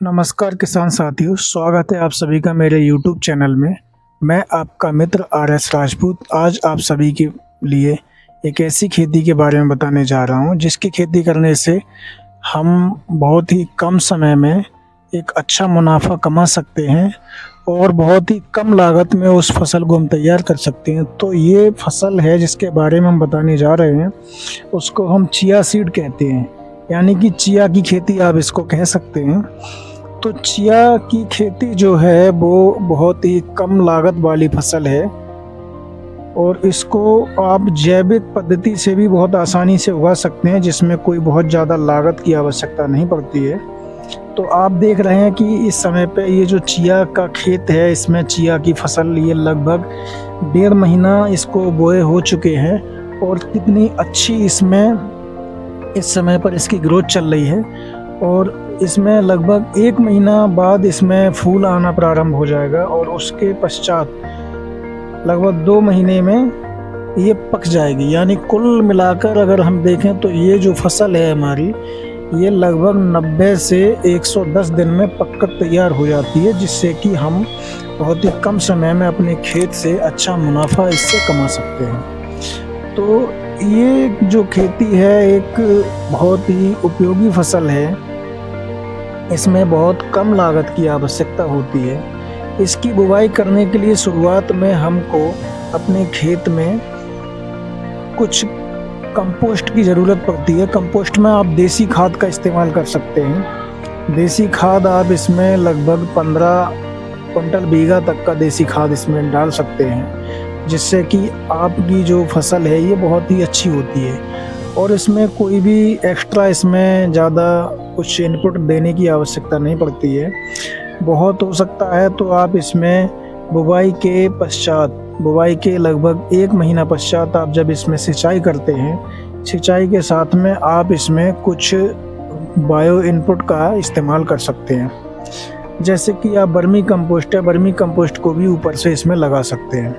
नमस्कार किसान साथियों, स्वागत है आप सभी का मेरे YouTube चैनल में। मैं आपका मित्र RS राजपूत आज आप सभी के लिए एक ऐसी खेती के बारे में बताने जा रहा हूं जिसकी खेती करने से हम बहुत ही कम समय में एक अच्छा मुनाफा कमा सकते हैं और बहुत ही कम लागत में उस फसल को हम तैयार कर सकते हैं। तो ये फसल है जिसके बारे में हम बताने जा रहे हैं, उसको हम चिया सीड कहते हैं, यानी कि चिया की खेती आप इसको कह सकते हैं। तो चिया की खेती जो है वो बहुत ही कम लागत वाली फसल है और इसको आप जैविक पद्धति से भी बहुत आसानी से उगा सकते हैं, जिसमें कोई बहुत ज़्यादा लागत की आवश्यकता नहीं पड़ती है। तो आप देख रहे हैं कि इस समय पे ये जो चिया का खेत है, इसमें चिया की फसल ये लगभग 1.5 महीना इसको बोए हो चुके हैं और कितनी अच्छी इसमें इस समय पर इसकी ग्रोथ चल रही है और इसमें लगभग 1 महीना बाद इसमें फूल आना प्रारंभ हो जाएगा और उसके पश्चात लगभग 2 महीने में ये पक जाएगी। यानी कुल मिलाकर अगर हम देखें तो ये जो फसल है हमारी, ये लगभग 90 से 110 दिन में पककर तैयार हो जाती है, जिससे कि हम बहुत ही कम समय में अपने खेत से अच्छा मुनाफा इससे कमा सकते हैं। तो ये जो खेती है एक बहुत ही उपयोगी फसल है। इसमें बहुत कम लागत की आवश्यकता होती है। इसकी बुवाई करने के लिए शुरुआत में हमको अपने खेत में कुछ कंपोस्ट की ज़रूरत पड़ती है। कंपोस्ट में आप देसी खाद का इस्तेमाल कर सकते हैं। देसी खाद आप इसमें लगभग 15 क्विंटल बीघा तक का देसी खाद इसमें डाल सकते हैं, जिससे कि आपकी जो फसल है ये बहुत ही अच्छी होती है और इसमें कोई भी एक्स्ट्रा इसमें ज़्यादा कुछ इनपुट देने की आवश्यकता नहीं पड़ती है। बहुत हो सकता है तो आप इसमें बुवाई के लगभग 1 महीना पश्चात आप जब इसमें सिंचाई करते हैं, सिंचाई के साथ में आप इसमें कुछ बायो इनपुट का इस्तेमाल कर सकते हैं, जैसे कि आप वर्मी कंपोस्ट को भी ऊपर से इसमें लगा सकते हैं।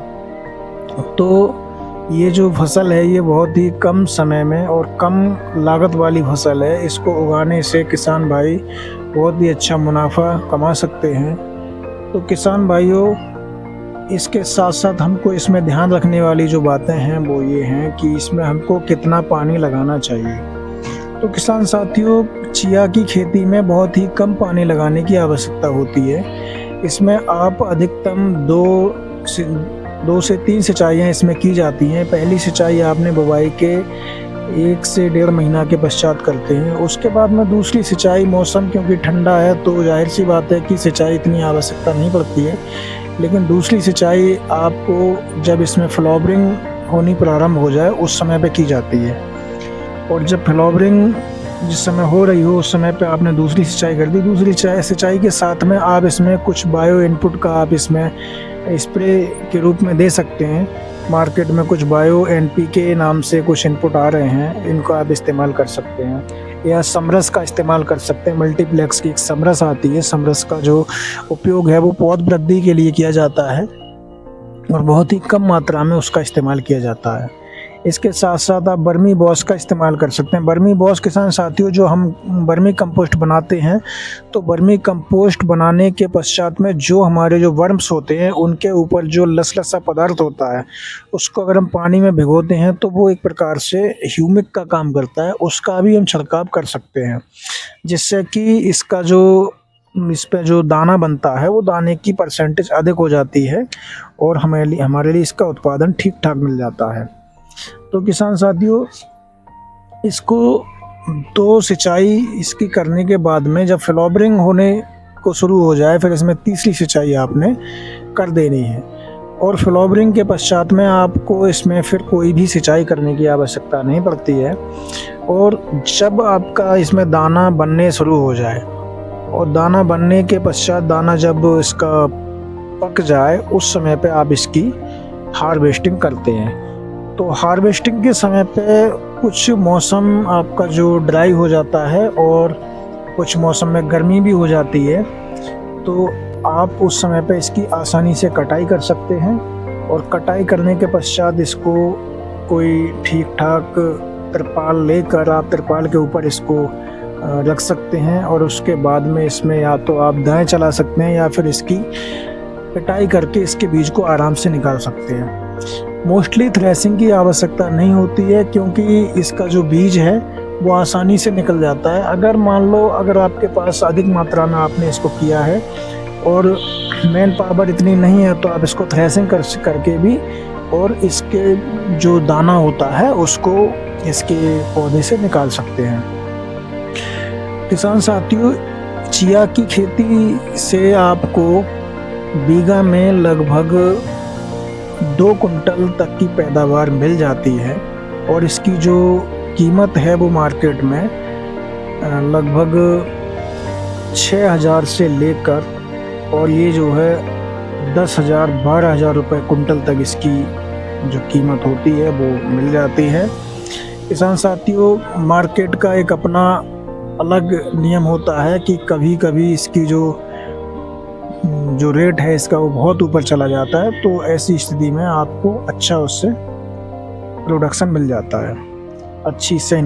तो ये जो फसल है ये बहुत ही कम समय में और कम लागत वाली फसल है। इसको उगाने से किसान भाई बहुत ही अच्छा मुनाफा कमा सकते हैं। तो किसान भाइयों, इसके साथ साथ हमको इसमें ध्यान रखने वाली जो बातें हैं वो ये हैं कि इसमें हमको कितना पानी लगाना चाहिए। तो किसान साथियों, चिया की खेती में बहुत ही कम पानी लगाने की आवश्यकता होती है। इसमें आप अधिकतम 2 से 3 सिंचाइयाँ इसमें की जाती हैं। पहली सिंचाई आपने बुवाई के 1 से 1.5 महीना के पश्चात करते हैं। उसके बाद में दूसरी सिंचाई, मौसम क्योंकि ठंडा है तो जाहिर सी बात है कि सिंचाई इतनी आवश्यकता नहीं पड़ती है, लेकिन दूसरी सिंचाई आपको जब इसमें फ्लावरिंग होनी प्रारंभ हो जाए उस समय पे की जाती है। और जब फ्लावरिंग जिस समय हो रही हो उस समय पे आपने दूसरी सिंचाई कर दी। दूसरी सिंचाई के साथ में आप इसमें कुछ बायो इनपुट का आप इसमें स्प्रे के रूप में दे सकते हैं। मार्केट में कुछ बायो NPK नाम से कुछ इनपुट आ रहे हैं, इनको आप इस्तेमाल कर सकते हैं या समरस का इस्तेमाल कर सकते हैं। मल्टीप्लेक्स की एक समरस आती है, समरस का जो उपयोग है वो पौध वृद्धि के लिए किया जाता है और बहुत ही कम मात्रा में उसका इस्तेमाल किया जाता है। इसके साथ साथ आप वर्मी बॉस का इस्तेमाल कर सकते हैं। वर्मी बॉस किसान साथियों, जो हम वर्मी कंपोस्ट बनाते हैं, तो वर्मी कंपोस्ट बनाने के पश्चात में जो हमारे जो वर्म्स होते हैं उनके ऊपर जो लसलसा पदार्थ होता है, उसको अगर हम पानी में भिगोते हैं तो वो एक प्रकार से ह्यूमिक का काम करता है। उसका भी हम छिड़काव कर सकते हैं, जिससे कि इसका जो इस पे जो दाना बनता है वो दाने की परसेंटेज अधिक हो जाती है और हमारे लिए इसका उत्पादन ठीक ठाक मिल जाता है। तो किसान साथियों, इसको 2 सिंचाई इसकी करने के बाद में जब फ्लावरिंग होने को शुरू हो जाए, फिर इसमें तीसरी सिंचाई आपने कर देनी है और फ्लावरिंग के पश्चात में आपको इसमें फिर कोई भी सिंचाई करने की आवश्यकता नहीं पड़ती है। और जब आपका इसमें दाना बनने शुरू हो जाए और दाना बनने के पश्चात दाना जब इसका पक जाए उस समय पे आप इसकी हार्वेस्टिंग करते हैं। तो हार्वेस्टिंग के समय पे कुछ मौसम आपका जो ड्राई हो जाता है और कुछ मौसम में गर्मी भी हो जाती है, तो आप उस समय पे इसकी आसानी से कटाई कर सकते हैं और कटाई करने के पश्चात इसको कोई ठीक ठाक तिरपाल लेकर आप तिरपाल के ऊपर इसको रख सकते हैं और उसके बाद में इसमें या तो आप दाएं चला सकते हैं या फिर इसकी पिटाई करके इसके बीज को आराम से निकाल सकते हैं। मोस्टली थ्रेसिंग की आवश्यकता नहीं होती है क्योंकि इसका जो बीज है वो आसानी से निकल जाता है। अगर मान लो अगर आपके पास अधिक मात्रा में आपने इसको किया है और मैन पावर इतनी नहीं है तो आप इसको थ्रेसिंग करके भी और इसके जो दाना होता है उसको इसके पौधे से निकाल सकते हैं। किसान साथियों, चिया की खेती से आपको बीघा में लगभग 2 कुंटल तक की पैदावार मिल जाती है और इसकी जो कीमत है वो मार्केट में लगभग 6,000 से लेकर और ये जो है 10,000 12,000 रुपये कुंटल तक इसकी जो कीमत होती है वो मिल जाती है। किसान साथियों, मार्केट का एक अपना अलग नियम होता है कि कभी कभी इसकी जो रेट है इसका वो बहुत ऊपर चला जाता है, तो ऐसी स्थिति में आपको अच्छा उससे प्रोडक्शन मिल जाता है, अच्छी से